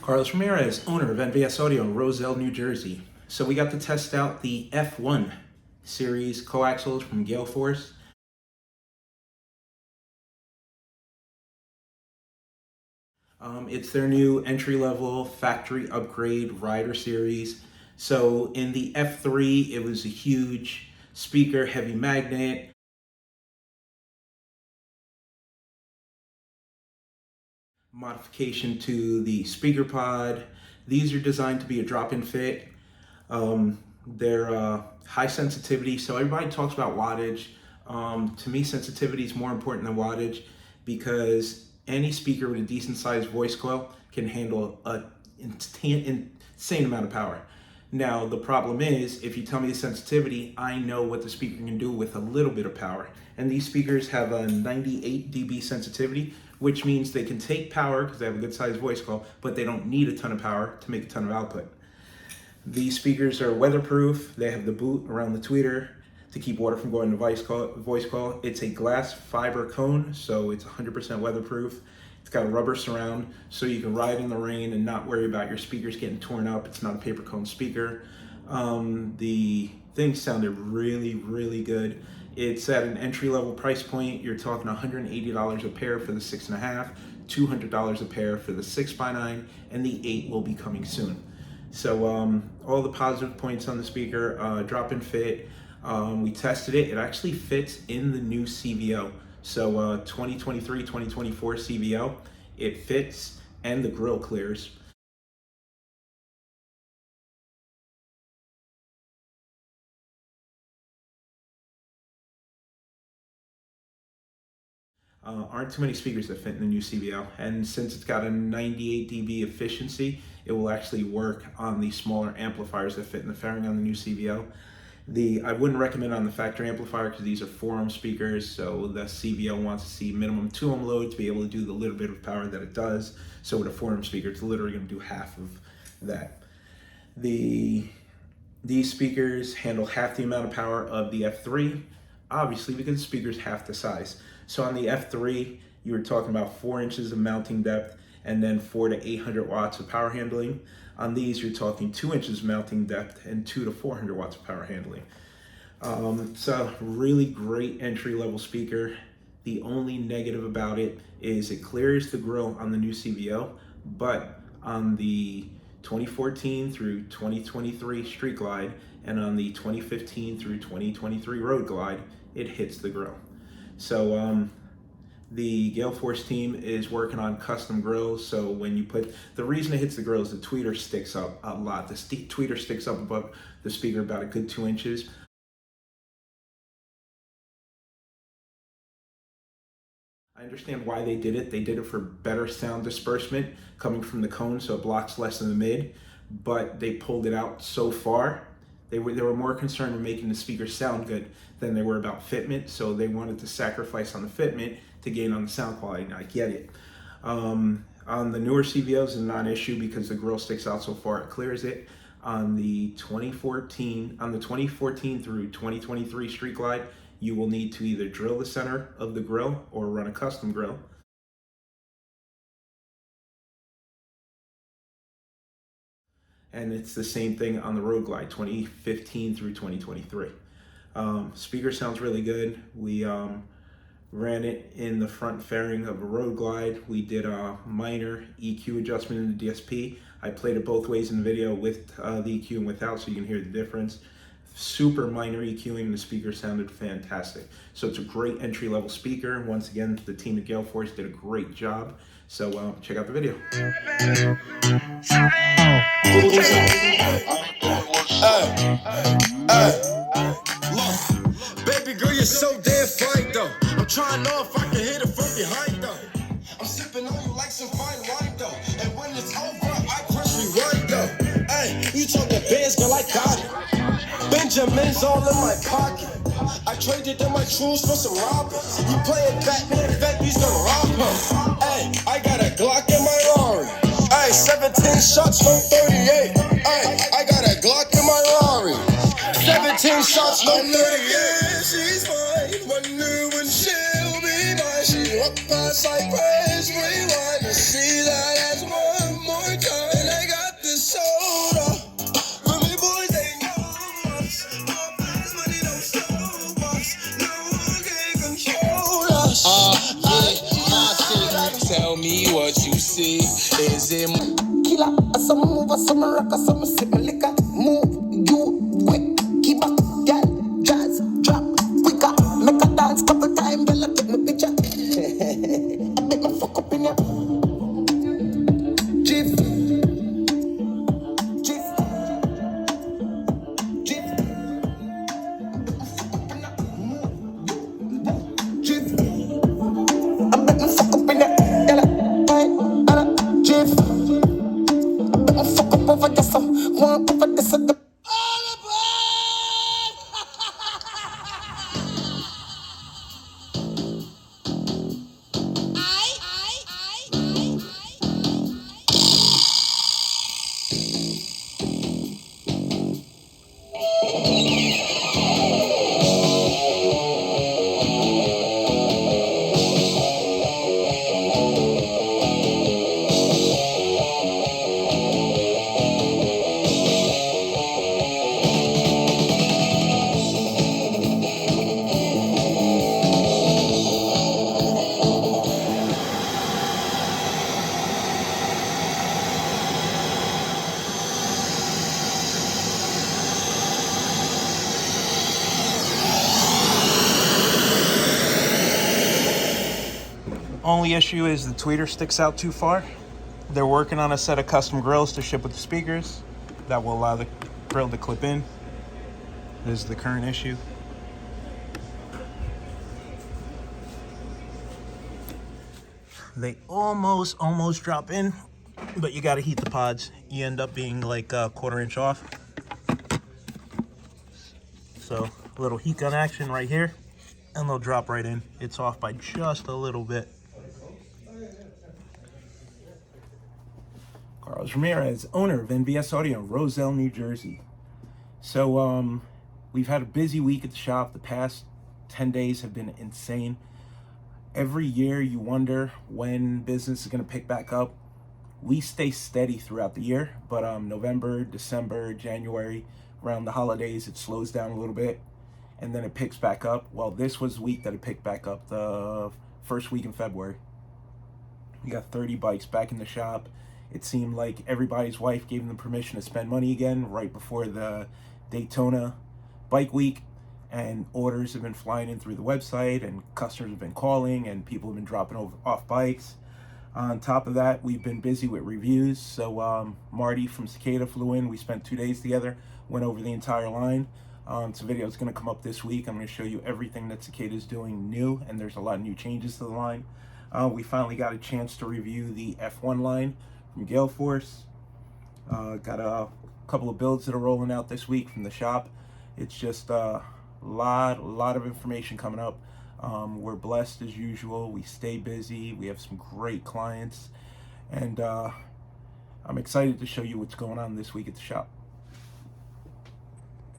Carlos Ramirez, owner of NVS Audio in Roselle, New Jersey. So we got to test out the F1 series coaxials from Gale Force. It's their new entry-level factory upgrade rider series. So in the F3, it was a huge speaker, heavy magnet. Modification to the speaker pod. These are designed to be a drop-in fit. They're high sensitivity, so everybody talks about wattage. To me, sensitivity is more important than wattage because any speaker with a decent sized voice coil can handle an insane amount of power. Now, the problem is, if you tell me the sensitivity, I know what the speaker can do with a little bit of power. And these speakers have a 98 dB sensitivity, which means they can take power because they have a good sized voice coil, but they don't need a ton of power to make a ton of output. These speakers are weatherproof. They have the boot around the tweeter to keep water from going to voice coil. It's a glass fiber cone, so it's 100% weatherproof. It's got a rubber surround, so you can ride in the rain and not worry about your speakers getting torn up. It's not a paper cone speaker. The thing sounded really, really good. It's at an entry-level price point. You're talking $180 a pair for the 6.5, $200 a pair for the 6x9, and the 8 will be coming soon. So all the positive points on the speaker, drop-in fit. We tested it. It actually fits in the new CVO. So 2023, 2024 CVO, it fits and the grill clears. Aren't too many speakers that fit in the new CVO, and since it's got a 98 dB efficiency, it will actually work on the smaller amplifiers that fit in the fairing on the new CVO. I wouldn't recommend on the factory amplifier because these are 4-ohm speakers, so the CVO wants to see minimum 2-ohm load to be able to do the little bit of power that it does. So with a 4-ohm speaker, it's literally going to do half of that. These speakers handle half the amount of power of the F3, obviously because the speaker's half the size. So on the F3, you were talking about 4 inches of mounting depth and then 400 to 800 watts of power handling. On these, you're talking 2 inches mounting depth and 200 to 400 watts of power handling. It's a really great entry-level speaker. The only negative about it is it clears the grill on the new CVO, but on the 2014 through 2023 Street Glide and on the 2015 through 2023 Road Glide, it hits the grill. So the Gail Force team is working on custom grills. So when you the reason it hits the grill is the tweeter sticks up a lot. The tweeter sticks up above the speaker about a good 2 inches. I understand why they did it. They did it for better sound disbursement coming from the cone, so it blocks less in the mid, but they pulled it out so far. They were more concerned with making the speaker sound good than they were about fitment, so they wanted to sacrifice on the fitment to gain on the sound quality, and I get it. On the newer CVOs, it's not an issue because the grill sticks out so far, it clears it. On the 2014 through 2023 Street Glide, you will need to either drill the center of the grill or run a custom grill. And it's the same thing on the Road Glide, 2015 through 2023. Speaker sounds really good. We ran it in the front fairing of a Road Glide. We did a minor EQ adjustment in the DSP. I played it both ways in the video with the EQ and without, so you can hear the difference. Super minor EQing, the speaker sounded fantastic. So it's a great entry-level speaker. Once again, the team at Gail Force did a great job. So check out the video. Baby girl, you're so damn fine though. I'm trying to know if I can hit it from behind though. I'm sipping on you like some fine wine though. And when it's over, I press rewind though. Hey, you talking bands, girl, I got it. Benjamin's all in my pocket. I traded in my shoes for some robbers. You playing Batman, Fetty's gonna rob him. Hey, I got a Glock in my Rari. Hey, 17 shots from 38. Hey, I got a Glock in my Rari. 17 shots from 38. She's mine. Wonder when she'll be mine. She walked past, I press rewind to see that ass one more time. see is it killer, some move, some rock, some sip my liquor. Move, you quick, keep up, girl, jazz, drop, quicker. Make a dance couple times, girl, I take my picture. I bet my fuck up in ya. Jiff, jiff, jiff. Jiff, I bet my fuck up in ya. Girl, I jiff. I bet my fuck up over this, one over this, the Only issue is the tweeter sticks out too far. They're working on a set of custom grills to ship with the speakers that will allow the grill to clip in. This is the current issue. They almost drop in, but you got to heat the pods. You end up being like a 1/4 inch off. So a little heat gun action right here, and they'll drop right in. It's off by just a little bit. Carlos Ramirez, owner of NVS Audio in Roselle, New Jersey. So we've had a busy week at the shop. The past 10 days have been insane. Every year you wonder when business is going to pick back up. We stay steady throughout the year, but November, December, January, around the holidays, it slows down a little bit, and then it picks back up. Well, this was the week that it picked back up, the first week in February. We got 30 bikes back in the shop. It seemed like everybody's wife gave them permission to spend money again right before the Daytona bike week, and orders have been flying in through the website, and customers have been calling, and people have been dropping off bikes. On top of that, we've been busy with reviews. So Marty from Cicada flew in. We spent 2 days together, went over the entire line. This video is going to come up this week. I'm going to show you everything that Cicada is doing new, and there's a lot of new changes to the line. We finally got a chance to review the F1 line from Gail Force. Got a couple of builds that are rolling out this week from the shop. It's just a lot of information coming up. We're blessed as usual. We stay busy. We have some great clients, and I'm excited to show you what's going on this week at the shop.